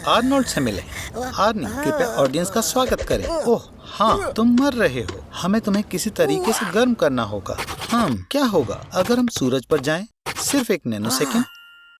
Arnold से मिले। Arnie, कृपया ऑडियंस का स्वागत करें। ओह हाँ, तुम मर रहे हो। हमें तुम्हें किसी तरीके से गर्म करना होगा। क्या होगा अगर हम सूरज पर जाएं? सिर्फ एक नैनो सेकेंड।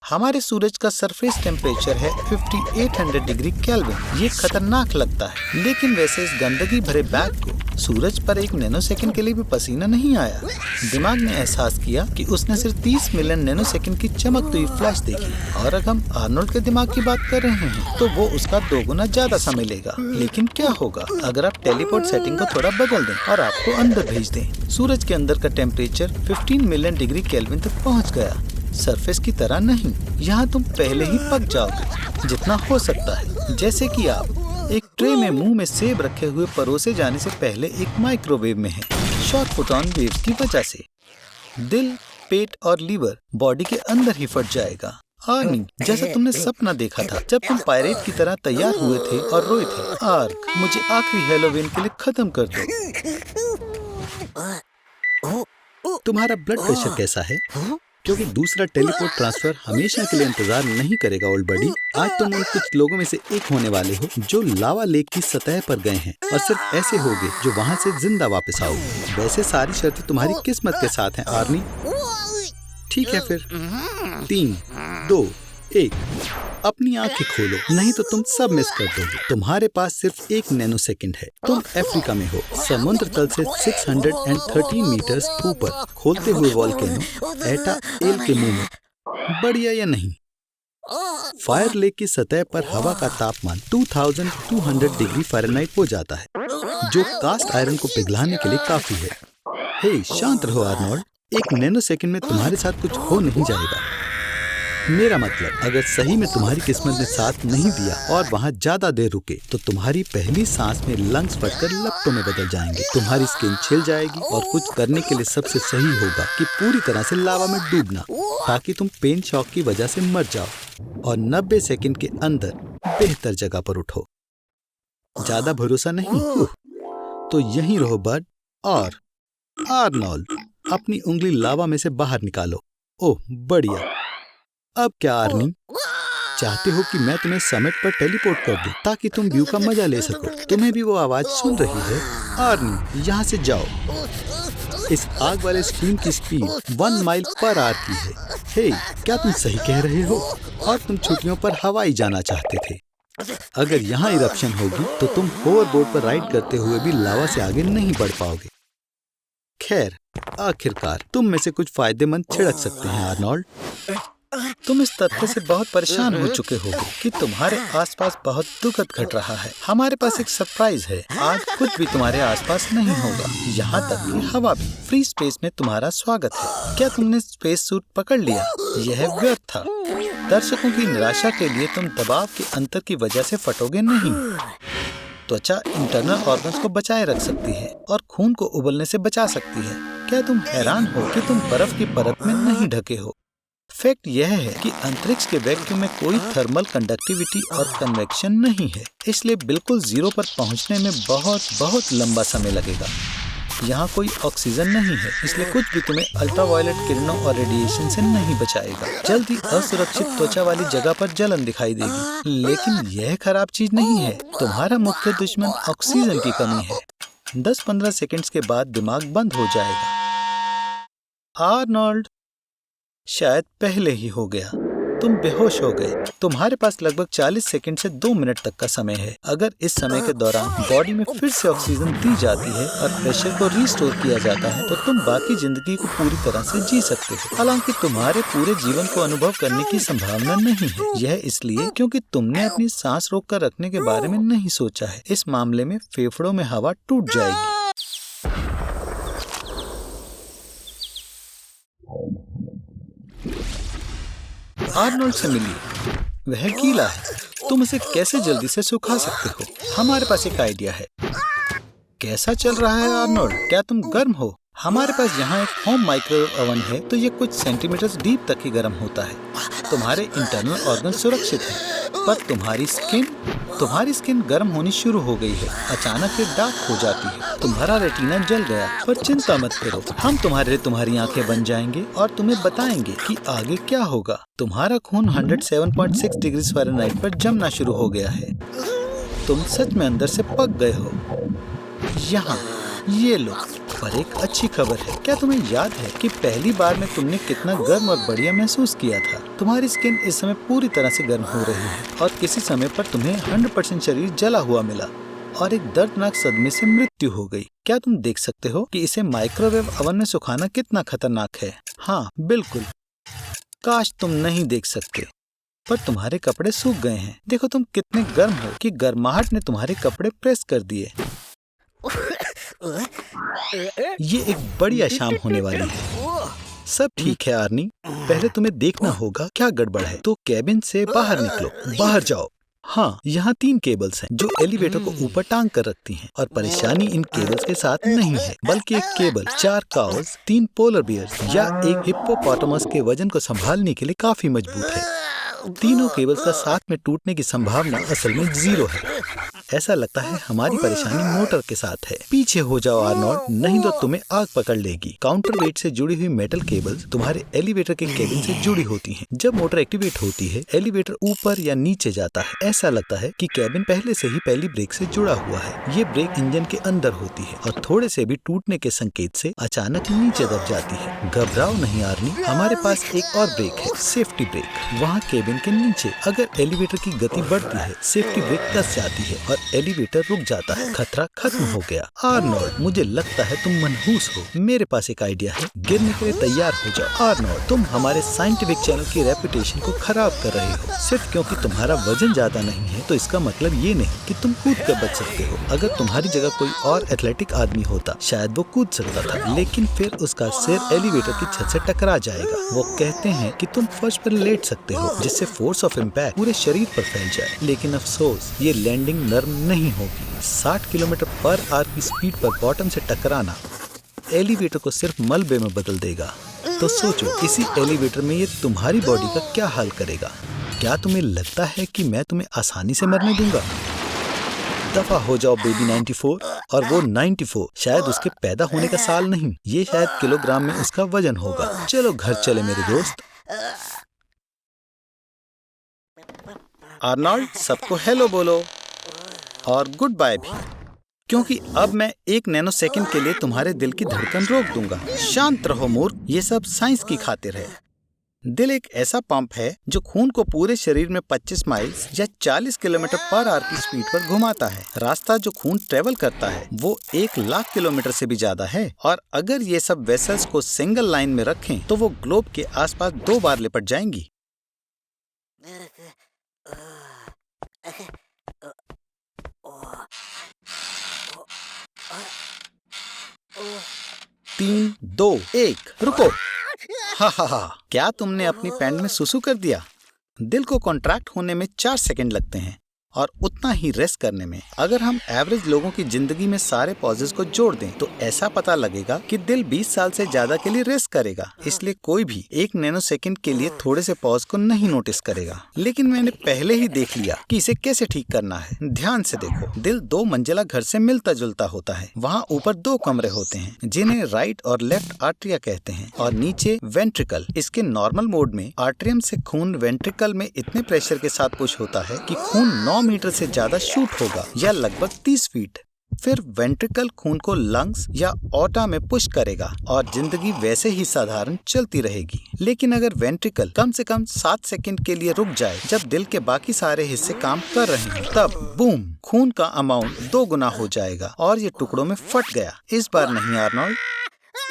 हमारे सूरज का सरफेस टेम्परेचर है 5800 डिग्री केल्विन। ये खतरनाक लगता है, लेकिन वैसे इस गंदगी भरे बैग को सूरज पर एक नैनो सेकेंड के लिए भी पसीना नहीं आया। दिमाग ने एहसास किया कि उसने सिर्फ 30 मिलियन नैनो सेकेंड की चमकती हुई फ्लैश देखी। और अगर हम आर्नोल्ड के दिमाग की बात कर रहे हैं तो वो उसका 2 गुना ज्यादा समय लेगा। लेकिन क्या होगा अगर आप टेलीपोर्ट सेटिंग को थोड़ा बदल दें और आपको अंदर भेज दें? सूरज के अंदर का टेम्परेचर 15 मिलियन डिग्री केल्विन तक पहुँच गया। सरफेस की तरह नहीं, यहाँ तुम पहले ही पक जाओगे जितना हो सकता है। जैसे कि आप एक ट्रे में मुंह में सेब रखे हुए परोसे जाने से पहले एक माइक्रोवेव में है, शॉर्ट फोटॉन वेव्स की वजह से। दिल, पेट और लीवर बॉडी के अंदर ही फट जाएगा। आर्नी, जैसा तुमने सपना देखा था जब तुम पायरेट की तरह तैयार हुए थे और रोए थे। आर्क, मुझे आखिरी हैलोवीन के लिए खत्म कर दो। तुम्हारा ब्लड प्रेशर कैसा है? क्योंकि दूसरा टेलीपोर्ट ट्रांसफर हमेशा के लिए इंतजार नहीं करेगा ओल्ड बडी। आज तुम उन कुछ लोगों में से एक होने वाले हो जो लावा लेक की सतह पर गए हैं और सिर्फ ऐसे होगे जो वहाँ से जिंदा वापस आओगे। वैसे सारी शर्तें तुम्हारी किस्मत के साथ हैं आर्नी। ठीक है फिर 3, 2, 1 अपनी आंखें खोलो, नहीं तो तुम सब मिस कर दोगे। तुम्हारे पास सिर्फ 1 नैनो सेकंड है। तुम अफ्रीका में हो, समुद्र तल से 613 मीटर्स ऊपर खोलते हुए वॉल्केनो एटा एल के मुंह में। बढ़िया या नहीं? फायर लेक की सतह पर हवा का तापमान 2200 डिग्री फ़ारेनहाइट हो जाता है, जो कास्ट आयरन को पिघलाने के लिए काफी है। हे, शांत रहो आर्नोल्ड, 1 नैनो सेकंड में तुम्हारे साथ कुछ हो नहीं जाएगा। मेरा मतलब, अगर सही में तुम्हारी किस्मत ने साथ नहीं दिया और वहाँ ज्यादा देर रुके तो तुम्हारी पहली सांस में लंग्स फटकर लपटों में बदल जाएंगे। तुम्हारी स्किन छिल जाएगी और कुछ करने के लिए सबसे सही होगा कि पूरी तरह से लावा में डूबना, ताकि तुम पेन शॉक की वजह से मर जाओ और 90 सेकंड के अंदर बेहतर जगह पर उठो। ज्यादा भरोसा नहीं? तो यहीं रहो बड। और आर्नोल्ड, अपनी उंगली लावा में से बाहर निकालो। ओह बढ़िया। अब क्या आर्नी, चाहते हो कि मैं तुम्हें समिट पर टेलीपोर्ट कर दूं ताकि तुम व्यू का मजा ले सको? तुम्हें भी वो आवाज सुन रही है? आर्नी, यहाँ से जाओ। इस आग वाले स्ट्रीम की स्पीड 1 माइल पर आवर की है। हे, क्या तुम सही कह रहे हो? और तुम छुट्टियों पर हवाई जाना चाहते थे। अगर यहाँ इरप्शन होगी तो तुम होवरबोर्ड पर राइड करते हुए भी लावा से आगे नहीं बढ़ पाओगे। खैर, आखिरकार तुम में से कुछ फायदेमंद छिड़क सकते हैं आर्नोल्ड। तुम इस तथ्य से बहुत परेशान हो चुके होगे कि तुम्हारे आसपास बहुत दुखद घट रहा है। हमारे पास एक सरप्राइज है। आज कुछ भी तुम्हारे आसपास नहीं होगा, यहाँ तक कि हवा भी। फ्री स्पेस में तुम्हारा स्वागत है। क्या तुमने स्पेस सूट पकड़ लिया? यह व्यर्थ था। दर्शकों की निराशा के लिए तुम दबाव के अंतर की वजह से फटोगे नहीं। त्वचा इंटरनल ऑर्गन्स को बचाए रख सकती है और खून को उबलने से बचा सकती है। क्या तुम हैरान हो कि तुम बर्फ की परत में नहीं ढके हो? फैक्ट यह है कि अंतरिक्ष के वैक्यूम में कोई थर्मल कंडक्टिविटी और कन्वेक्शन नहीं है, इसलिए बिल्कुल 0 पर पहुंचने में बहुत लंबा समय लगेगा। यहाँ कोई ऑक्सीजन नहीं है, इसलिए कुछ भी तुम्हें अल्ट्रावायलेट किरणों और रेडिएशन से नहीं बचाएगा। जल्द ही असुरक्षित त्वचा वाली जगह पर जलन दिखाई देगी, लेकिन यह खराब चीज नहीं है। तुम्हारा मुख्य दुश्मन ऑक्सीजन की कमी है। 10-15 सेकंड्स के बाद दिमाग बंद हो जाएगा। आर्नोल्ड, शायद पहले ही हो गया। तुम बेहोश हो गए। तुम्हारे पास लगभग 40 सेकंड से 2 मिनट तक का समय है। अगर इस समय के दौरान बॉडी में फिर से ऑक्सीजन दी जाती है और प्रेशर को रिस्टोर किया जाता है तो तुम बाकी जिंदगी को पूरी तरह से जी सकते हो। हालांकि तुम्हारे पूरे जीवन को अनुभव करने की संभावना नहीं है। यह इसलिए क्योंकि तुमने अपनी सांस रोक कर रखने के बारे में नहीं सोचा है। इस मामले में फेफड़ों में हवा टूट जाएगी। आर्नोल्ड से मिलिए। वह गीला है। तुम उसे कैसे जल्दी से सुखा सकते हो? हमारे पास एक आइडिया है। कैसा चल रहा है आर्नोल्ड? क्या तुम गर्म हो? हमारे पास यहाँ एक होम माइक्रोवेव ओवन है, तो ये कुछ सेंटीमीटर डीप तक ही गर्म होता है। तुम्हारे इंटरनल ऑर्गन सुरक्षित हैं, पर तुम्हारी स्किन गर्म होनी शुरू हो गई है। अचानक ये डार्क हो जाती है। तुम्हारा रेटिना जल गया, पर चिंता मत करो, हम तुम्हारे लिए तुम्हारी आंखें बन जाएंगे और तुम्हें बताएंगे कि आगे क्या होगा। तुम्हारा खून 107.6 डिग्री फ़ारेनहाइट पर जमना शुरू हो गया है। तुम सच में अंदर से पक गए हो। यहाँ ये लो। पर एक अच्छी खबर है, क्या तुम्हें याद है कि पहली बार में तुमने कितना गर्म और बढ़िया महसूस किया था? तुम्हारी स्किन इस समय पूरी तरह से गर्म हो रही है और किसी समय पर तुम्हें 100% शरीर जला हुआ मिला और एक दर्दनाक सदमे से मृत्यु हो गई। क्या तुम देख सकते हो कि इसे माइक्रोवेव ओवन में सुखाना कितना खतरनाक है? हाँ बिल्कुल। काश तुम नहीं देख सकते, पर तुम्हारे कपड़े सूख गए हैं। देखो तुम कितने गर्म हो कि गर्माहट ने तुम्हारे कपड़े प्रेस कर दिए। ये एक बढ़िया शाम होने वाली है। सब ठीक है आर्नी, पहले तुम्हें देखना होगा क्या गड़बड़ है। तो केबिन से बाहर निकलो, बाहर जाओ। हाँ, यहाँ 3 केबल्स हैं जो एलिवेटर को ऊपर टांग कर रखती हैं। और परेशानी इन केबल्स के साथ नहीं है, बल्कि एक केबल 4 काउस, 3 पोलर बियर्स या एक हिप्पोपोटामस के वजन को संभालने के लिए काफी मजबूत है। तीनों केबल्स का साथ में टूटने की संभावना असल में 0 है। ऐसा लगता है हमारी परेशानी मोटर के साथ है। पीछे हो जाओ आर्नोल्ड, नहीं तो तुम्हें आग पकड़ लेगी। काउंटर वेट से जुड़ी हुई मेटल केबल्स तुम्हारे एलिवेटर के केबिन से जुड़ी होती हैं। जब मोटर एक्टिवेट होती है, एलिवेटर ऊपर या नीचे जाता है। ऐसा लगता है कि केबिन पहले से ही पहली ब्रेक से जुड़ा हुआ है। ये ब्रेक इंजन के अंदर होती है और थोड़े से भी टूटने के संकेत से अचानक नीचे दब जाती है। घबराओ नहीं आर्नी, हमारे पास एक और ब्रेक है, सेफ्टी ब्रेक। वहाँ केबिन के नीचे अगर एलिवेटर की गति बढ़ती है, सेफ्टी ब्रेक कस जाती है और एलिवेटर रुक जाता है। खतरा खत्म हो गया। आर्नोल्ड, मुझे लगता है तुम मनहूस हो। मेरे पास एक आइडिया है, गिरने के लिए तैयार हो जाओ। आर्नोल्ड, तुम हमारे साइंटिफिक चैनल की रेपुटेशन को खराब कर रहे हो। सिर्फ क्योंकि तुम्हारा वजन ज्यादा नहीं है तो इसका मतलब ये नहीं कि तुम कूद कर बच सकते हो। अगर तुम्हारी जगह कोई और एथलेटिक आदमी होता, शायद वो कूद सकता था, लेकिन फिर उसका सिर एलिवेटर की छत से टकरा जाएगा। वो कहते हैं कि तुम फर्श पर लेट सकते हो, जिससे फोर्स ऑफ इम्पैक्ट पूरे शरीर पर फैल जाए। लेकिन अफसोस, ये लैंडिंग नर्म नहीं होगी। 60 किलोमीटर पर आवर की स्पीड पर बॉटम से टकराना एलिवेटर को सिर्फ मलबे में बदल देगा। तो सोचो, इसी एलिवेटर में ये तुम्हारी बॉडी का क्या हाल करेगा। क्या तुम्हें लगता है कि मैं तुम्हें आसानी से मरने दूंगा? दफा हो जाओ बेबी 94। और वो 94 शायद उसके पैदा होने का साल नहीं, ये शायद किलोग्राम में उसका वजन होगा। चलो घर चले मेरे दोस्त। आर्नोल्ड, सबको हेलो बोलो और गुड बाय भी, क्योंकि अब मैं 1 नैनो सेकंड के लिए तुम्हारे दिल की धड़कन रोक दूंगा। शांत रहो मूर्ख, ये सब साइंस की खातिर है। दिल एक ऐसा पंप है जो खून को पूरे शरीर में 25 माइल्स या 40 किलोमीटर पर आवर की स्पीड पर घुमाता है। रास्ता जो खून ट्रेवल करता है वो 1 लाख किलोमीटर से भी ज्यादा है। और अगर ये सब वेसल्स को सिंगल लाइन में रखें तो वो ग्लोब के आसपास 2 बार लिपट जाएंगी। 3, 2, 1 रुको। हा, क्या तुमने अपनी पैंट में सुसु कर दिया? दिल को कॉन्ट्रैक्ट होने में 4 सेकंड लगते हैं और उतना ही रेस्ट करने में। अगर हम एवरेज लोगों की जिंदगी में सारे पॉजेस को जोड़ दें तो ऐसा पता लगेगा कि दिल 20 साल से ज्यादा के लिए रेस्ट करेगा। इसलिए कोई भी 1 नैनो सेकंड के लिए थोड़े से पॉज को नहीं नोटिस करेगा। लेकिन मैंने पहले ही देख लिया कि इसे कैसे ठीक करना है। ध्यान से देखो, दिल 2 मंजिला घर से मिलता जुलता होता है। वहाँ ऊपर 2 कमरे होते हैं जिन्हें राइट और लेफ्ट आर्टरिया कहते हैं और नीचे वेंट्रिकल। इसके नॉर्मल मोड में आर्टरियम से खून वेंट्रिकल में इतने प्रेशर के साथ पुश होता है कि खून 9 मीटर से ज्यादा शूट होगा या लगभग 30 फीट। फिर वेंट्रिकल खून को लंग्स या ऑटा में पुश करेगा और जिंदगी वैसे ही साधारण चलती रहेगी। लेकिन अगर वेंट्रिकल कम से कम 7 सेकंड के लिए रुक जाए जब दिल के बाकी सारे हिस्से काम कर रहे हैं, तब बूम, खून का अमाउंट 2 गुना हो जाएगा और ये टुकड़ों में फट गया। इस बार नहीं आर्नोल्ड,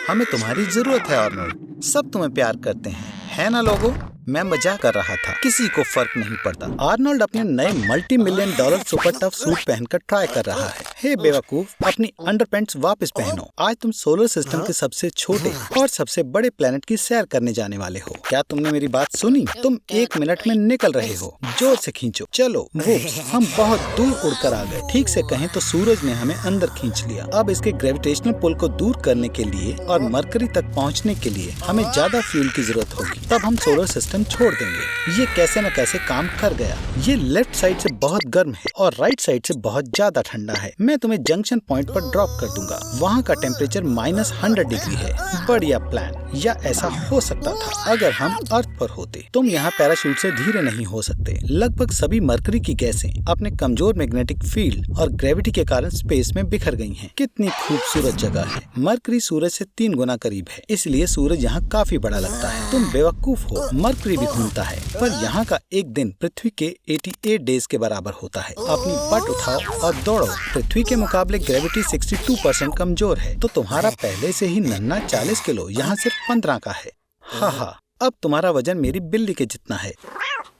हमें तुम्हारी जरूरत है आर्नोल्ड। सब तुम्हें प्यार करते हैं, है ना लोगों? मैं मजाक कर रहा था, किसी को फर्क नहीं पड़ता। आर्नोल्ड अपने नए $multi-million सुपर टफ सूट पहनकर ट्राई कर रहा हे बेवकूफ, अपनी अंडरपैंट्स वापस पहनो। आज तुम सोलर सिस्टम के सबसे छोटे और सबसे बड़े प्लेनेट की सैर करने जाने वाले हो। क्या तुमने मेरी बात सुनी? तुम 1 मिनट में निकल रहे हो। जोर से खींचो। चलो वो, हम बहुत दूर उड़कर आ गए। ठीक से कहें तो सूरज ने हमें अंदर खींच लिया। अब इसके ग्रेविटेशनल पुल को दूर करने के लिए और मरकरी तक पहुंचने के लिए हमें ज्यादा फ्यूल की जरूरत होगी। तब हम सोलर सिस्टम छोड़ देंगे। ये कैसे न कैसे काम कर गया। ये लेफ्ट साइड से बहुत गर्म है और राइट साइड से बहुत ज्यादा ठंडा है। मैं तुम्हें जंक्शन पॉइंट पर ड्रॉप कर दूंगा। वहाँ का टेम्परेचर -100 डिग्री है। बढ़िया प्लान। या ऐसा हो सकता था अगर हम अर्थ पर होते। तुम यहाँ पैराशूट से धीरे नहीं हो सकते। लगभग सभी मरकरी की गैसें अपने कमजोर मैग्नेटिक फील्ड और ग्रेविटी के कारण स्पेस में बिखर गई हैं। कितनी खूबसूरत जगह है। मरकरी सूरज से 3 गुना करीब है, इसलिए सूरज यहाँ काफी बड़ा लगता है। तुम बेवकूफ हो, मरकरी भी घूमता है, पर यहाँ का एक दिन पृथ्वी के 88 डेज के बराबर होता है। अपनी पट उठाओ और दौड़ो। पृथ्वी के मुकाबले ग्रेविटी 62% कमजोर है, तो तुम्हारा पहले से ही नन्हा 40 किलो यहाँ सिर्फ 15 का है। हाँ, अब तुम्हारा वजन मेरी बिल्ली के जितना है।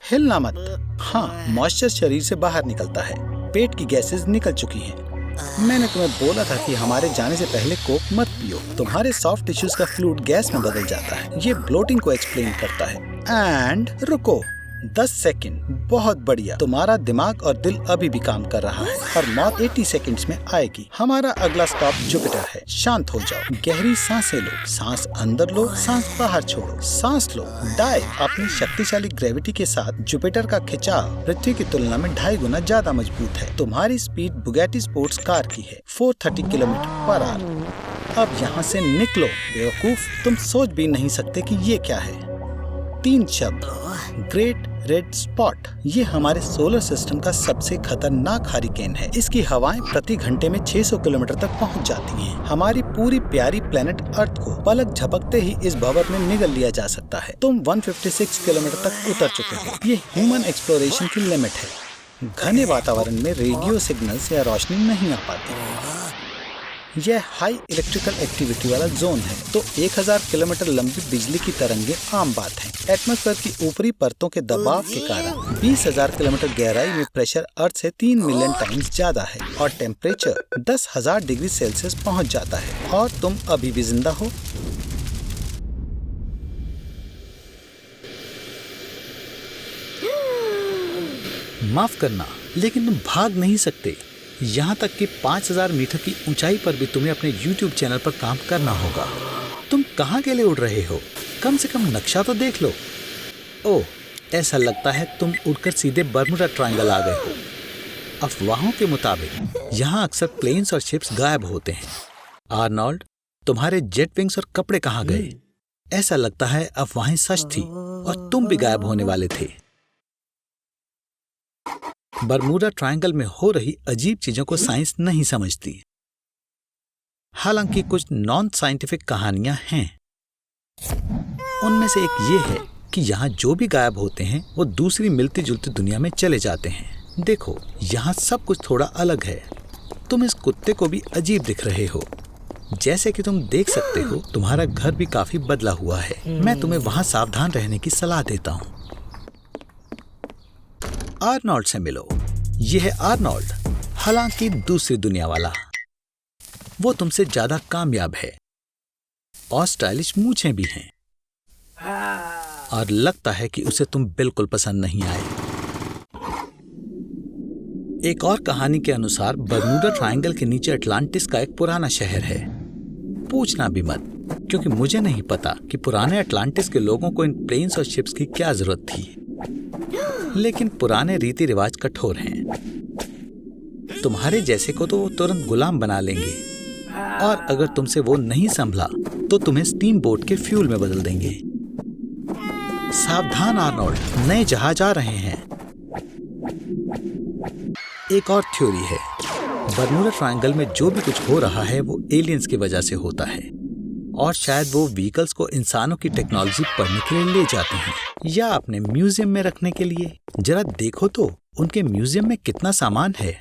हिलना मत। हाँ, मॉइस्चर शरीर से बाहर निकलता है। पेट की गैसेस निकल चुकी हैं। मैंने तुम्हें बोला था कि हमारे जाने से पहले कोक मत पियो। तुम्हारे सॉफ्ट टिश्यूज का फ्लूइड गैस में बदल जाता है। ये ब्लोटिंग को एक्सप्लेन करता है। एंड रुको 10 सेकंड। बहुत बढ़िया। तुम्हारा दिमाग और दिल अभी भी काम कर रहा है और मौत 80 सेकंड्स में आएगी। हमारा अगला स्टॉप जुपिटर है। शांत हो जाओ। गहरी सांसें लो। सांस अंदर लो, सांस बाहर छोड़ो। सांस लो। डाइव। अपनी शक्तिशाली ग्रेविटी के साथ जुपिटर का खिंचाव पृथ्वी की तुलना में 2.5 गुना ज्यादा मजबूत है। तुम्हारी स्पीड बुगैटी स्पोर्ट्स कार की है, 430 किलोमीटर/आवर। अब यहाँ से निकलो बेवकूफ। तुम सोच भी नहीं सकते कि ये क्या है। 3 शब्द। Great red spot. ये हमारे सोलर सिस्टम का सबसे खतरनाक हरिकेन है। इसकी हवाएं प्रति घंटे में 600 किलोमीटर तक पहुंच जाती हैं। हमारी पूरी प्यारी प्लेनेट अर्थ को पलक झपकते ही इस भंवर में निगल लिया जा सकता है। तुम 156 किलोमीटर तक उतर चुके हो। ये ह्यूमन एक्सप्लोरेशन की लिमिट है। घने वातावरण में रेडियो सिग्नल्स या रोशनी नहीं आ पाती। यह हाई इलेक्ट्रिकल एक्टिविटी वाला जोन है, तो 1000 किलोमीटर लंबी बिजली की तरंगे आम बात है। एटमॉस्फेयर की ऊपरी परतों के दबाव के कारण 20,000 किलोमीटर गहराई में प्रेशर अर्थ से 3 मिलियन टाइम्स ज्यादा है और टेम्परेचर 10,000 डिग्री सेल्सियस पहुंच जाता है। और तुम अभी भी जिंदा हो। माफ करना, लेकिन तुम भाग नहीं सकते। यहाँ तक कि 5000 मीटर की ऊंचाई पर भी तुम्हें अपने YouTube चैनल पर काम करना होगा। तुम कहाँ के लिए उड़ रहे हो? कम से कम नक्शा तो देख लो। ओह, ऐसा लगता है तुम उड़कर सीधे बर्मुडा ट्रायंगल आ गए हो। अफवाहों के मुताबिक यहाँ अक्सर प्लेन्स और शिप्स गायब होते हैं। आर्नोल्ड, तुम्हारे जेट विंग्स और कपड़े कहाँ गए? ऐसा लगता है अफवाहें सच थी और तुम भी गायब होने वाले थे। बर्मुडा ट्रायंगल में हो रही अजीब चीजों को साइंस नहीं समझती। हालांकि कुछ नॉन साइंटिफिक कहानियां हैं। उनमें से एक ये है कि यहाँ जो भी गायब होते हैं वो दूसरी मिलती जुलती दुनिया में चले जाते हैं। देखो, यहाँ सब कुछ थोड़ा अलग है। तुम इस कुत्ते को भी अजीब दिख रहे हो। जैसे कि तुम देख सकते हो, तुम्हारा घर भी काफी बदला हुआ है। मैं तुम्हें वहाँ सावधान रहने की सलाह देता हूँ। आर्नोल्ड से मिलो। यह है आर्नोल्ड, हालांकि दूसरी दुनिया वाला। वो तुमसे ज्यादा कामयाब है और स्टाइलिश मूछें भी हैं। और लगता है कि उसे तुम बिल्कुल पसंद नहीं आए। एक और कहानी के अनुसार बर्मुडा ट्रायंगल के नीचे अटलांटिस का एक पुराना शहर है। पूछना भी मत, क्योंकि मुझे नहीं पता कि पुराने अटलांटिस के लोगों को इन प्लेन्स और शिप्स की क्या जरूरत थी। लेकिन पुराने रीति रिवाज कठोर हैं। तुम्हारे जैसे को तो वो तुरंत गुलाम बना लेंगे, और अगर तुमसे वो नहीं संभला तो तुम्हें स्टीम बोट के फ्यूल में बदल देंगे। सावधान आर्नोल्ड, नए जहाज आ रहे हैं। एक और थ्योरी है, बर्मुडा ट्रायंगल में जो भी कुछ हो रहा है वो एलियंस की वजह से होता है, और शायद वो व्हीकल्स को इंसानों की टेक्नोलॉजी पढ़ने के लिए ले जाते हैं या अपने म्यूजियम में रखने के लिए। जरा देखो तो उनके म्यूजियम में कितना सामान है।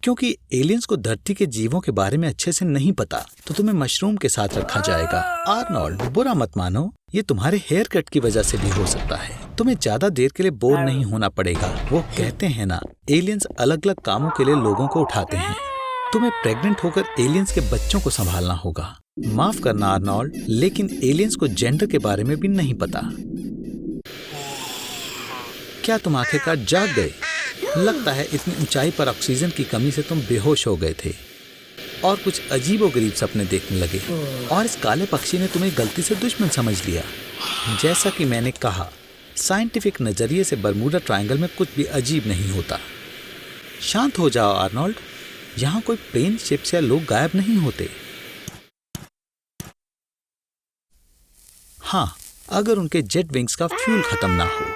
क्योंकि एलियंस को धरती के जीवों के बारे में अच्छे से नहीं पता, तो तुम्हें मशरूम के साथ रखा जाएगा। आर्नोल्ड, बुरा मत मानो, ये तुम्हारे हेयर कट की वजह से भी हो सकता है। तुम्हें ज्यादा देर के लिए बोर नहीं होना पड़ेगा। वो कहते हैं ना, एलियंस अलग अलग कामों के लिए लोगों को उठाते हैं। तुम्हें प्रेग्नेंट होकर एलियंस के बच्चों को संभालना होगा। माफ करना आर्नोल्ड, लेकिन एलियंस को जेंडर के बारे में भी नहीं पता। क्या तुम आखिरकार जाग गए? लगता है इतनी ऊंचाई पर ऑक्सीजन की कमी से तुम बेहोश हो गए थे और कुछ अजीबोगरीब सपने देखने लगे, और इस काले पक्षी ने तुम्हें गलती से दुश्मन समझ लिया। जैसा कि मैंने कहा, साइंटिफिक नजरिए से बरमूडा ट्रायंगल में कुछ भी अजीब नहीं होता। शांत हो जाओ आर्नोल्ड, यहाँ कोई प्लेन, शिप्स या लोग गायब नहीं होते। हाँ, अगर उनके जेट विंग्स का फ्यूल खत्म ना हो।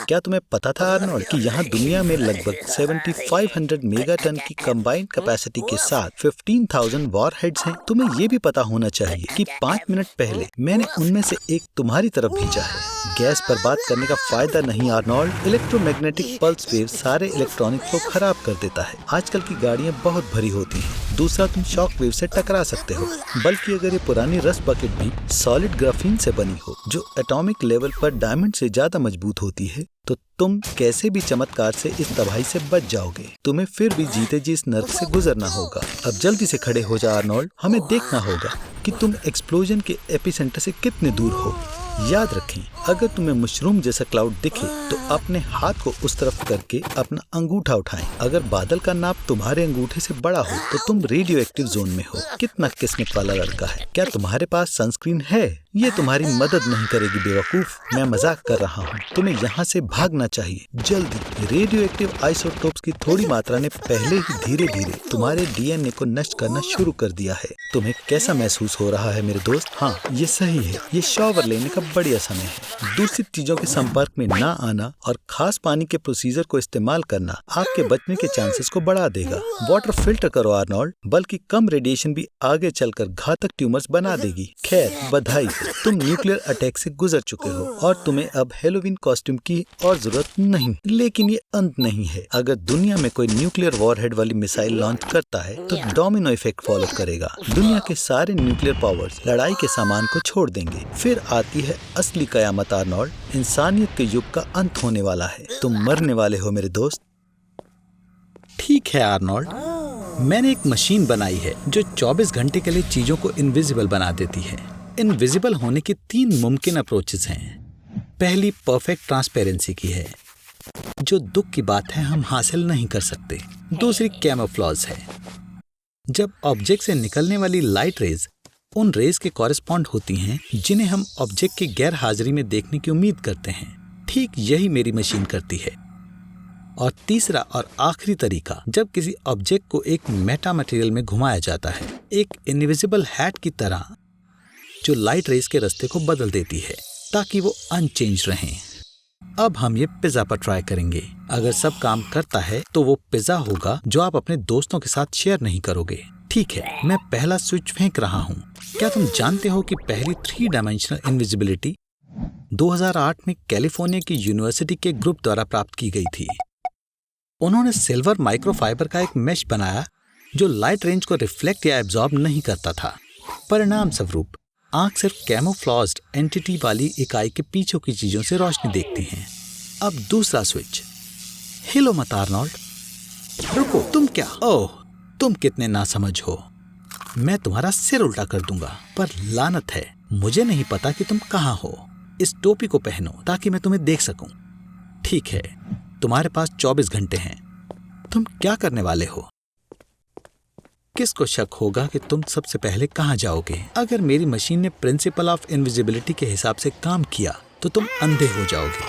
क्या तुम्हें पता था आर्नोल्ड कि यहाँ दुनिया में लगभग 7500 मेगाटन की कंबाइंड कैपेसिटी के साथ 15,000 वॉरहेड्स हैं? तुम्हें ये भी पता होना चाहिए कि 5 मिनट पहले मैंने उनमें से एक तुम्हारी तरफ भेजा है। गैस पर बात करने का फायदा नहीं आर्नोल्ड। इलेक्ट्रोमैग्नेटिक पल्स वेव सारे इलेक्ट्रॉनिक्स को खराब कर देता है। आजकल की गाड़ियाँ बहुत भरी होती हैं। दूसरा, तुम शॉक वेव से टकरा सकते हो। बल्कि अगर ये पुरानी रस्ट बकेट भी सॉलिड ग्राफीन से बनी हो, जो एटॉमिक लेवल पर डायमंड से ज्यादा मजबूत होती है, तो तुम कैसे भी चमत्कार से इस तबाही से बच जाओगे। तुम्हें फिर भी जीते जी इस नर्क से गुजरना होगा। अब जल्दी से खड़े हो जा आर्नोल्ड, हमें देखना होगा कि तुम एक्सप्लोजन के एपिसेंटर से कितने दूर हो। याद रखें, अगर तुम्हें मशरूम जैसा क्लाउड दिखे तो अपने हाथ को उस तरफ करके अपना अंगूठा उठाएं। अगर बादल का नाप तुम्हारे अंगूठे से बड़ा हो तो तुम रेडियो एक्टिव जोन में हो। कितना किस्मत वाला लड़का है। क्या तुम्हारे पास सनस्क्रीन है? ये तुम्हारी मदद नहीं करेगी बेवकूफ, मैं मजाक कर रहा हूँ। तुम्हें यहाँ से भागना चाहिए जल्दी। रेडियो एक्टिव आइसोटोप्स की थोड़ी मात्रा ने पहले ही धीरे धीरे तुम्हारे डीएनए को नष्ट करना शुरू कर दिया है। तुम्हें कैसा महसूस हो रहा है मेरे दोस्त? हाँ, ये सही है। ये शॉवर लेने का बढ़िया समय है। दूसरी चीजों के संपर्क में ना आना और खास पानी के प्रोसीजर को इस्तेमाल करना आपके बचने के चांसेस को बढ़ा देगा। वाटर फिल्टर करो आर्नोल्ड, बल्कि कम रेडिएशन भी आगे चलकर घातक ट्यूमर्स बना देगी। खैर, बधाई, तुम न्यूक्लियर अटैक से गुजर चुके हो और तुम्हें अब हेलोवीन कॉस्ट्यूम की और जरूरत नहीं। लेकिन ये अंत नहीं है। अगर दुनिया में कोई न्यूक्लियर वॉरहेड वाली मिसाइल लॉन्च करता है तो डोमिनो इफेक्ट फॉलो करेगा। दुनिया के सारे न्यूक्लियर पावर्स लड़ाई के सामान को छोड़ देंगे। फिर आती है असली कयामत आर्नोल्ड। इंसानियत के युग का अंत होने वाला है। तुम मरने वाले हो मेरे दोस्त। ठीक है आर्नोल्ड, मैंने एक मशीन बनाई है जो 24 घंटे के लिए चीजों को इनविजिबल बना देती है। इनविजिबल होने की 3 मुमकिन अप्रोचेस हैं। पहली परफेक्ट ट्रांसपेरेंसी की है, जो दुख की बात है हम हासिल नहीं कर सकते। दूसरी कैमोफ्लेज है, जब ऑब्जेक्ट से निकलने वाली लाइट रेज उन रेज के कॉरेस्पॉन्ड होती हैं जिन्हें हम ऑब्जेक्ट की गैर हाजिरी में देखने की उम्मीद करते हैं। ठीक यही मेरी मशीन करती है। और तीसरा और आखिरी तरीका, जब किसी ऑब्जेक्ट को एक मेटा मटेरियल में घुमाया जाता है, एक इनविजिबल हैट की तरह, जो लाइट रेज के रास्ते को बदल देती है ताकि वो अनचेंज रहें। अब हम ये पिज्जा पर ट्राई करेंगे। अगर सब काम करता है तो वो पिज्जा होगा जो आप अपने दोस्तों के साथ शेयर नहीं करोगे। ठीक है, मैं पहला स्विच फेंक रहा हूँ। क्या तुम जानते हो कि पहली 3 डायमेंशनल इनविजिबिलिटी 2008 में कैलिफोर्निया की यूनिवर्सिटी के ग्रुप द्वारा प्राप्त की गई थी। उन्होंने सिल्वर माइक्रोफाइबर का एक मेश बनाया जो लाइट रेंज को रिफ्लेक्ट या एब्जॉर्ब नहीं करता था। परिणाम स्वरूप आंख सिर्फ कैमोफ्लेज्ड एंटिटी वाली इकाई के पीछे की चीजों से रोशनी देखती है। अब दूसरा स्विच। हिलो मत आर्नोल्ड। रुको, तुम क्या? ओह, तुम कितने नासमझ हो। मैं तुम्हारा सिर उल्टा कर दूंगा। पर लानत है, मुझे नहीं पता कि तुम कहाँ हो। इस टोपी को पहनो ताकि मैं तुम्हें देख सकूं। ठीक है, तुम्हारे पास 24 घंटे हैं। तुम क्या करने वाले हो? किसको शक होगा कि तुम सबसे पहले कहाँ जाओगे? अगर मेरी मशीन ने प्रिंसिपल ऑफ इनविजिबिलिटी के हिसाब से काम किया तो तुम अंधे हो जाओगे,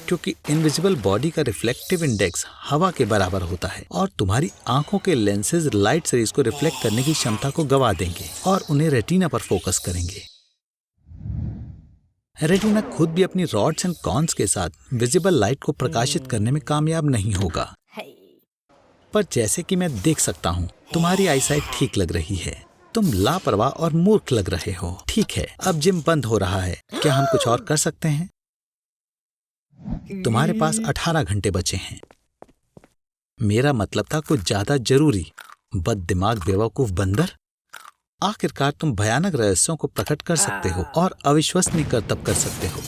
क्योंकि इनविजिबल बॉडी का रिफ्लेक्टिव इंडेक्स हवा के बराबर होता है और तुम्हारी आंखों के लेंसेज लाइट रेज को रिफ्लेक्ट करने की क्षमता को गवा देंगे और उन्हें रेटिना पर फोकस करेंगे। रेटिना खुद भी अपनी रॉड्स एंड कॉन्स के साथ विजिबल लाइट को प्रकाशित करने में कामयाब नहीं होगा। पर जैसे कि मैं देख सकता हूँ, तुम्हारी आईसाइट ठीक लग रही है। तुम लापरवाह और मूर्ख लग रहे हो। ठीक है, अब जिम बंद हो रहा है। क्या हम कुछ और कर सकते हैं? तुम्हारे पास 18 घंटे बचे हैं। मेरा मतलब था कुछ ज्यादा जरूरी। बददिमाग बेवकूफ बंदर। आखिरकार तुम भयानक रहस्यों को प्रकट कर सकते हो और अविश्वसनीय करतब कर सकते हो।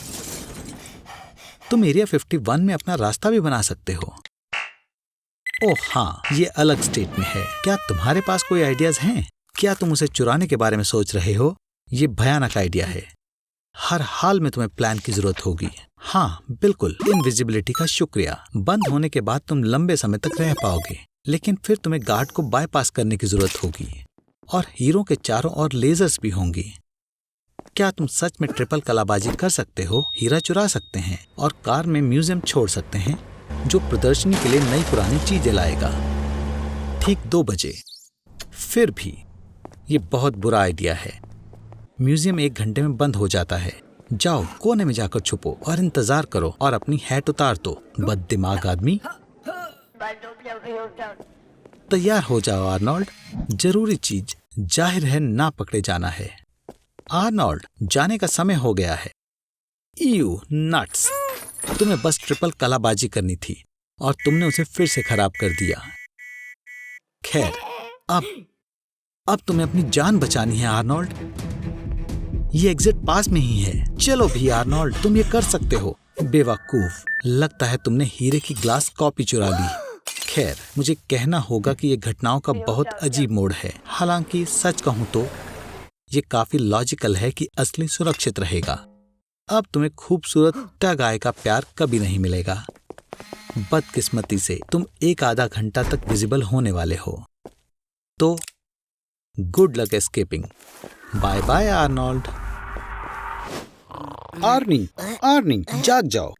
तुम एरिया 51 में अपना रास्ता भी बना सकते हो। ओह हाँ, ये अलग स्टेट में है। क्या तुम्हारे पास कोई आइडियाज हैं? क्या तुम उसे चुराने के बारे में सोच रहे हो? ये भयानक आइडिया है। हर हाल में तुम्हें प्लान की जरूरत होगी। हाँ बिल्कुल, इनविजिबिलिटी का शुक्रिया। बंद होने के बाद तुम लंबे समय तक रह पाओगे, लेकिन फिर तुम्हें गार्ड को बाईपास करने की जरूरत होगी और हीरो के चारों ओर लेजर्स भी होंगी। क्या तुम सच में ट्रिपल कलाबाजी कर सकते हो? हीरा चुरा सकते हैं और कार में म्यूजियम छोड़ सकते हैं जो प्रदर्शनी के लिए नई पुरानी चीजें लाएगा। ठीक 2 बजे। फिर भी ये बहुत बुरा आइडिया है। म्यूजियम 1 घंटे में बंद हो जाता है। जाओ कोने में जाकर छुपो और इंतजार करो और अपनी हैट उतार दो, बददिमाग आदमी। तैयार हो जाओ आर्नोल्ड। जरूरी चीज जाहिर है ना पकड़े जाना है। आर्नोल्ड, जाने का समय हो गया है। यू नट्स, तुम्हें बस ट्रिपल कलाबाजी करनी थी और तुमने उसे फिर से खराब कर दिया। खैर, अब तुम्हें अपनी जान बचानी है आर्नोल्ड। ये एग्जिट पास में ही है। चलो भी आर्नोल्ड, तुम ये कर सकते हो। बेवकूफ, लगता है तुमने हीरे की ग्लास कॉपी चुरा ली। खैर, मुझे कहना होगा कि ये घटनाओं का बहुत अजीब मोड़ है। हालांकि सच कहूं तो ये काफी लॉजिकल है कि असली सुरक्षित रहेगा। अब तुम्हें खूबसूरत टग आय का प्यार कभी नहीं मिलेगा। बदकिस्मती से तुम 1-आधा घंटा तक विजिबल होने वाले हो। तो good luck escaping. Bye bye Arnold. Arnie, जाग जाओ।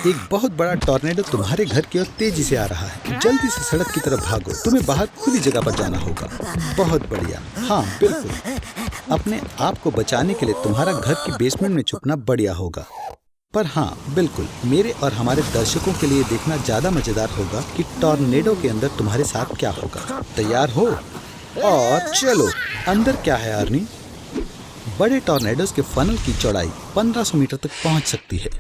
एक बहुत बड़ा टॉर्नेडो तुम्हारे घर की ओर तेजी से आ रहा है। जल्दी से सड़क की तरफ भागो। तुम्हें बाहर खुली जगह पर जाना होगा। बहुत बढ़िया। हाँ बिल्कुल, अपने आप को बचाने के लिए तुम्हारा घर की बेसमेंट में छुपना बढ़िया होगा। पर हाँ बिल्कुल, मेरे और हमारे दर्शकों के लिए देखना ज्यादा मजेदार होगा कि टॉर्नेडो के अंदर तुम्हारे साथ क्या होगा। तैयार हो? और चलो। अंदर क्या है आर्नी? बड़े टॉर्नेडोज के फनल की चौड़ाई 1500 मीटर तक पहुंच सकती है।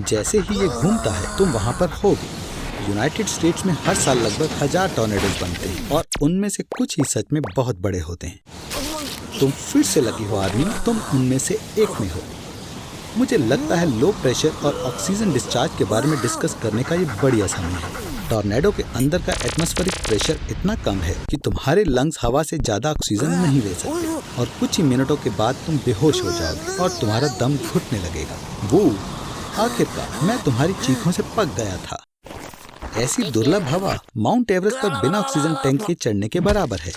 जैसे ही ये घूमता है तुम वहां पर होगे। यूनाइटेड स्टेट्स में हर साल लगभग 1000 टॉर्नेडोज बनते हैं और उनमें से कुछ ही सच में बहुत बड़े होते हैं। तुम फिर से लकी हो आर्मी, तुम उनमें से एक में हो। मुझे लगता है लो प्रेशर और ऑक्सीजन डिस्चार्ज के बारे में डिस्कस करने का ये बढ़िया समय है। टॉर्नेडो के अंदर का एटमॉस्फेरिक प्रेशर इतना कम है कि तुम्हारे लंग्स हवा से ज्यादा ऑक्सीजन नहीं ले सकते और कुछ ही मिनटों के बाद तुम बेहोश हो जाओगे और तुम्हारा दम घुटने लगेगा। वो आखिरकार मैं तुम्हारी चीखों से पक गया था। ऐसी दुर्लभ हवा माउंट एवरेस्ट पर बिना ऑक्सीजन टैंक के चढ़ने के बराबर है।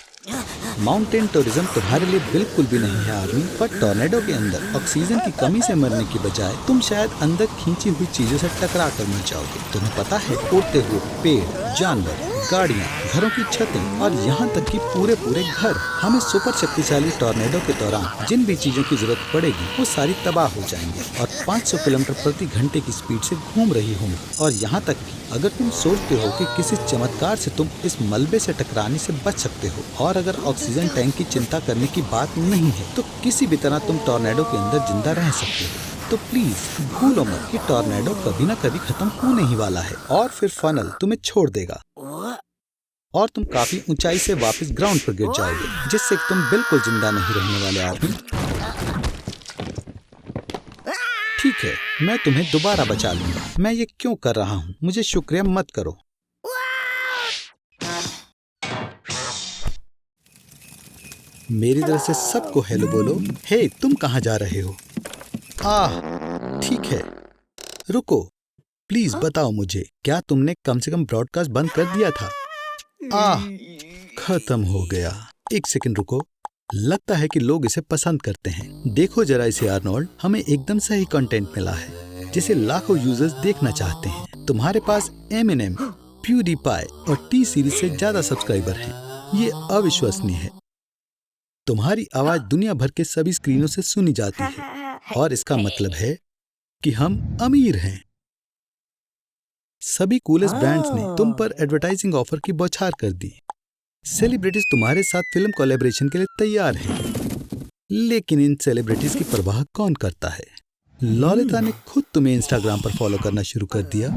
माउंटेन टूरिज्म तुम्हारे लिए बिल्कुल भी नहीं है आर्मी। पर टॉर्नेडो के अंदर ऑक्सीजन की कमी से मरने की बजाय तुम शायद अंदर खींची हुई चीजों से टकरा कर मर जाओगे। तुम्हें पता है, उड़ते हुए पेड़, जानवर, गाड़ियाँ, घरों की छतें और यहाँ तक कि पूरे घर हमें सुपर शक्तिशाली टॉर्नेडो के दौरान जिन भी चीजों की जरूरत पड़ेगी वो सारी तबाह हो जाएंगी और 500 किलोमीटर प्रति घंटे की स्पीड से घूम रही होंगी। और यहाँ तक कि अगर तुम सोचते हो कि किसी चमत्कार से तुम इस मलबे से टकराने से बच सकते हो और अगर ऑक्सीजन टैंक की चिंता करने की बात नहीं है तो किसी भी तरह तुम टॉर्नेडो के अंदर जिंदा रह सकते हो। तो प्लीज भूलो मत कि टॉर्नेडो कभी न कभी खत्म होने ही वाला है और फिर फनल तुम्हें छोड़ देगा और तुम काफी ऊंचाई से वापस ग्राउंड पर गिर जाओगे, जिससे तुम बिल्कुल जिंदा नहीं रहने वाले आदमी। ठीक है, मैं तुम्हें दोबारा बचा लूंगा। मैं ये क्यों कर रहा हूँ? मुझे शुक्रिया मत करो। मेरी तरफ से सबको हेलो बोलो। हे, तुम कहाँ जा रहे हो? ठीक है, रुको, प्लीज बताओ मुझे, क्या तुमने कम से कम ब्रॉडकास्ट बंद कर दिया था? खत्म हो गया। एक सेकंड रुको, लगता है कि लोग इसे पसंद करते हैं। देखो जरा इसे आर्नोल्ड, हमें एकदम सही कंटेंट मिला है जिसे लाखों यूजर्स देखना चाहते हैं। तुम्हारे पास एमिनेम, प्यूडीपाई और टी सीरीज से ज्यादा सब्सक्राइबर हैं। ये अविश्वसनीय है। तुम्हारी आवाज दुनिया भर के सभी स्क्रीनों से सुनी जाती है और इसका मतलब है कि हम अमीर हैं। सभी कूलेस्ट ब्रांड्स ने तुम पर एडवर्टाइजिंग ऑफर की बौछार कर दी। सेलिब्रिटीज तुम्हारे साथ फिल्म कोलैबोरेशन के लिए तैयार हैं। लेकिन इन सेलिब्रिटीज की परवाह कौन करता है? ललिता ने खुद तुम्हें इंस्टाग्राम पर फॉलो करना शुरू कर दिया।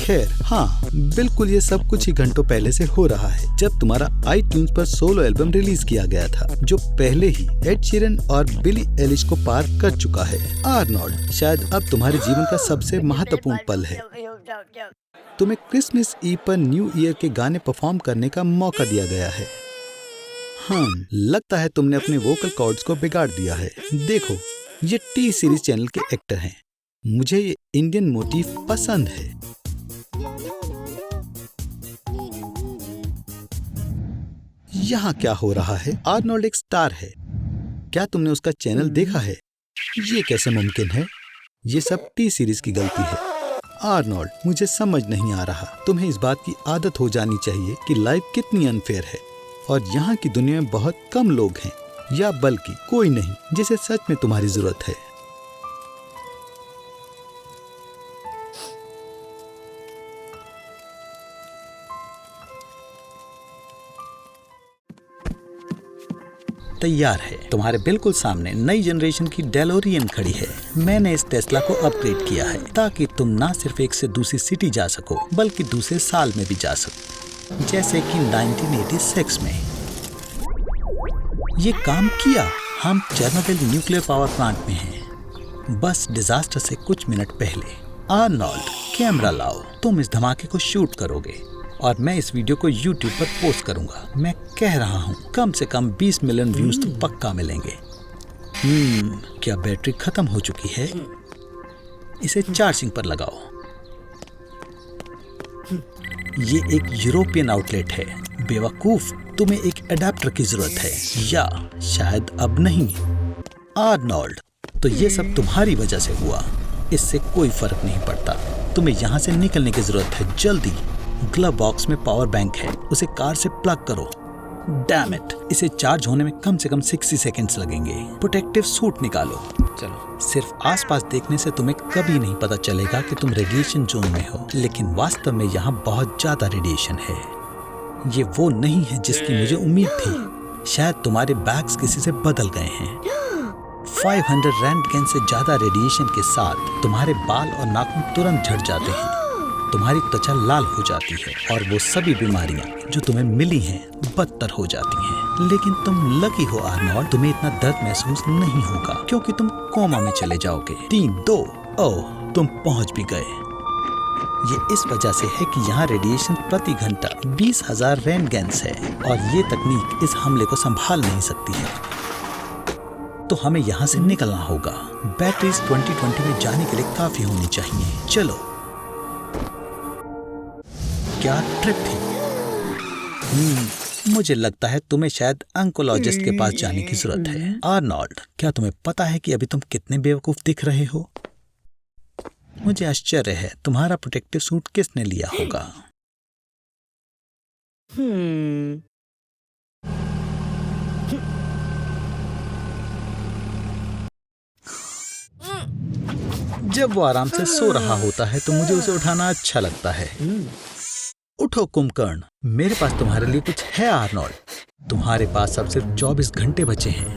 खैर हाँ, बिल्कुल ये सब कुछ ही घंटों पहले से हो रहा है, जब तुम्हारा iTunes पर सोलो एल्बम रिलीज किया गया था, जो पहले ही एड शीरन और बिली एलिश को पार कर चुका है। आर्नोल्ड, शायद अब तुम्हारे जीवन का सबसे महत्वपूर्ण पल है। तुम्हें क्रिसमस ईव पर न्यू ईयर के गाने परफॉर्म करने का मौका दिया गया है। लगता है तुमने अपने वोकल कॉर्ड्स को बिगाड़ दिया है। देखो, ये टी सीरीज चैनल के एक्टर हैं। मुझे ये इंडियन मोटिव पसंद है। यहाँ क्या हो रहा है? आर्नोल्ड एक स्टार है। क्या तुमने उसका चैनल देखा है? ये कैसे मुमकिन है? ये सब टी सीरीज की गलती है। आर्नोल्ड, मुझे समझ नहीं आ रहा। तुम्हें इस बात की आदत हो जानी चाहिए कि लाइफ कितनी अनफेयर है और यहाँ की दुनिया में बहुत कम लोग हैं, या बल्कि कोई नहीं, जिसे सच में तुम्हारी जरूरत है। तैयार है। तुम्हारे बिल्कुल सामने नई जनरेशन की डेलोरियन खड़ी है। मैंने इस टेस्ला को अपग्रेड किया है ताकि तुम ना सिर्फ एक से दूसरी सिटी जा सको, बल्कि दूसरे साल में भी जा सको, जैसे कि 1986 में। ये काम किया। हम चेर्नोबिल न्यूक्लियर पावर प्लांट में हैं, बस डिजास्टर से कुछ मिनट पहले। आर्नोल्ड, कैमरा लाओ। तुम इस धमाके को शूट करोगे और मैं इस वीडियो को YouTube पर पोस्ट करूंगा। मैं कह रहा हूँ, कम से कम 20 मिलियन व्यूज तो पक्का मिलेंगे। क्या बैटरी खत्म हो चुकी है? इसे चार्जिंग पर लगाओ। ये एक यूरोपियन आउटलेट है। बेवकूफ, तुम्हें एक अडेप्टर की जरूरत है, या शायद अब नहीं। आर्नोल्ड, तो ये सब तुम्हारी वजह से हुआ। इससे कोई फर्क नहीं पड़ता। तुम्हें यहाँ से निकलने की जरूरत है, जल्दी। ग्लव बॉक्स में पावर बैंक है, उसे कार से प्लग करो। डैम इट, इसे चार्ज होने में कम से कम 60 सेकंड्स लगेंगे। प्रोटेक्टिव सूट निकालो। चलो, सिर्फ आसपास देखने से तुम्हें कभी नहीं पता चलेगा कि तुम रेडिएशन जोन में हो, लेकिन वास्तव में यहाँ बहुत ज्यादा रेडिएशन है। ये वो नहीं है जिसकी मुझे उम्मीद थी। शायद तुम्हारे बैग्स किसी से बदल गए हैं। 500 रैंटगेन से ज्यादा रेडिएशन के साथ तुम्हारे बाल और नाखून तुरंत झड़ जाते हैं। तुम्हारी त्वचा लाल हो जाती है और वो सभी बीमारियां जो तुम्हें मिली हैं बदतर हो जाती हैं। लेकिन तुम लकी हो आर्नोल्ड, तुम्हें इतना दर्द महसूस नहीं होगा क्योंकि तुम कोमा में चले जाओगे। 3, 2, ओह, तुम पहुंच भी गए। ये इस वजह से है कि यहाँ रेडिएशन प्रति घंटा 20,000 रैंटगेन्स है और ये तकनीक इस हमले को संभाल नहीं सकती है। तो हमें यहाँ से निकलना होगा। बैटरीज 2020 में जाने के लिए काफी होनी चाहिए। चलो। क्या ट्रिप थी। मुझे लगता है तुम्हें शायद ऑन्कोलॉजिस्ट के पास जाने की जरूरत है। आर्नोल्ड, क्या तुम्हें पता है कि अभी तुम कितने बेवकूफ दिख रहे हो? मुझे आश्चर्य है, तुम्हारा प्रोटेक्टिव सूट किसने लिया होगा? जब वो आराम से सो रहा होता है तो मुझे उसे उठाना अच्छा लगता है। उठो कुंभकर्ण, मेरे पास तुम्हारे लिए कुछ है। आर्नोल्ड, तुम्हारे पास अब सिर्फ 24 घंटे बचे हैं।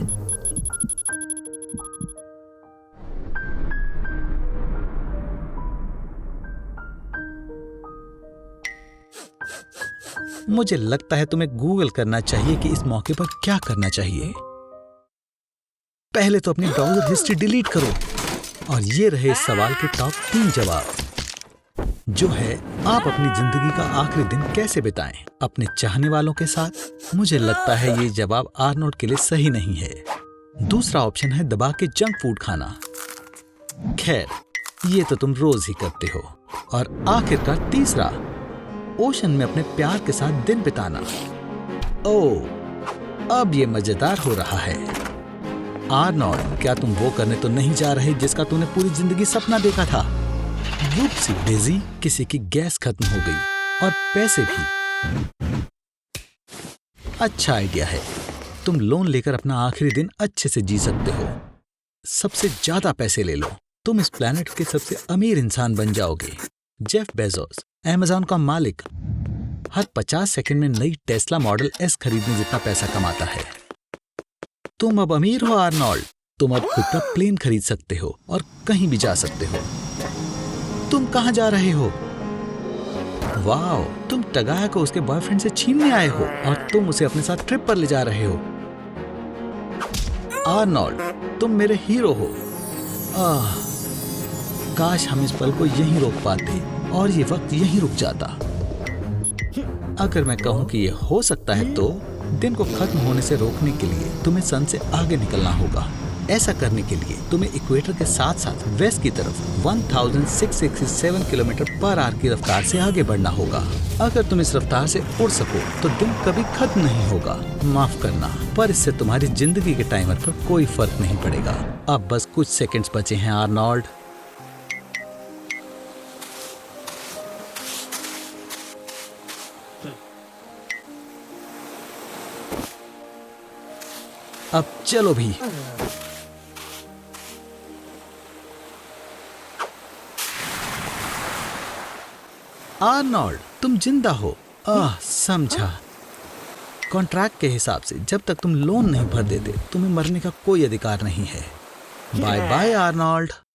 मुझे लगता है तुम्हें गूगल करना चाहिए कि इस मौके पर क्या करना चाहिए। पहले तो अपनी ब्राउजर हिस्ट्री डिलीट करो। और ये रहे इस सवाल के टॉप 3 जवाब, जो है आप अपनी जिंदगी का आखिरी दिन कैसे बिताएं? अपने चाहने वालों के साथ? मुझे लगता है ये जवाब आर्नोल्ड के लिए सही नहीं है। दूसरा ऑप्शन है दबा के जंक फूड खाना। खैर, ये तो तुम रोज ही करते हो। और आखिरकार तीसरा, ओशन में अपने प्यार के साथ दिन बिताना। ओह, अब ये मजेदार हो रहा है। आर्नोल्ड, क्या तुम वो करने तो नहीं जा रहे जिसका तूने पूरी जिंदगी सपना देखा था? वुप्सी डेज़ी, किसी की गैस खत्म हो गई और पैसे भी। अच्छा आइडिया है। तुम लोन लेकर अपना आखिरी दिन अच्छे से जी सकते हो। सबसे ज्यादा पैसे ले लो। तुम इस प्लेनेट के सबसे अमीर इंसान बन जाओगे। जेफ बेजोस, अमेज़न का मालिक, हर 50 सेकंड में नई टेस्ला मॉडल एस खरीदने जितना पैसा कमाता है। तुम अब अमीर हो आर्नोल्ड। तुम अब खुद का प्लेन खरीद सकते हो और कहीं भी जा सकते हो। तुम कहाँ जा रहे हो? वाओ, तुम टगाया को उसके बॉयफ्रेंड से छीनने आए हो और तुम उसे अपने साथ ट्रिप पर ले जा रहे हो। आर्नोल्ड, तुम मेरे हीरो हो। काश हम इस पल को यहीं रोक पाते और ये वक्त यहीं रुक जाता। अगर मैं कहूँ कि ये हो सकता है तो दिन को खत्म होने से रोकने के लिए तुम्हें सन से आगे निकलना होगा। ऐसा करने के लिए तुम्हें इक्वेटर के साथ साथ वेस्ट की तरफ 1667 किलोमीटर पर आवर की रफ्तार से आगे बढ़ना होगा। अगर तुम इस रफ्तार से उड़ सको तो दिन कभी खत्म नहीं होगा। माफ करना, पर इससे तुम्हारी जिंदगी के टाइमर पर कोई फर्क नहीं पड़ेगा। अब बस कुछ सेकंड्स बचे हैं आर्नोल्ड। अब चलो भी। आर्नोल्ड, तुम जिंदा हो। समझा। कॉन्ट्रैक्ट के हिसाब से जब तक तुम लोन नहीं भर देते तुम्हें मरने का कोई अधिकार नहीं है। Bye bye Arnold.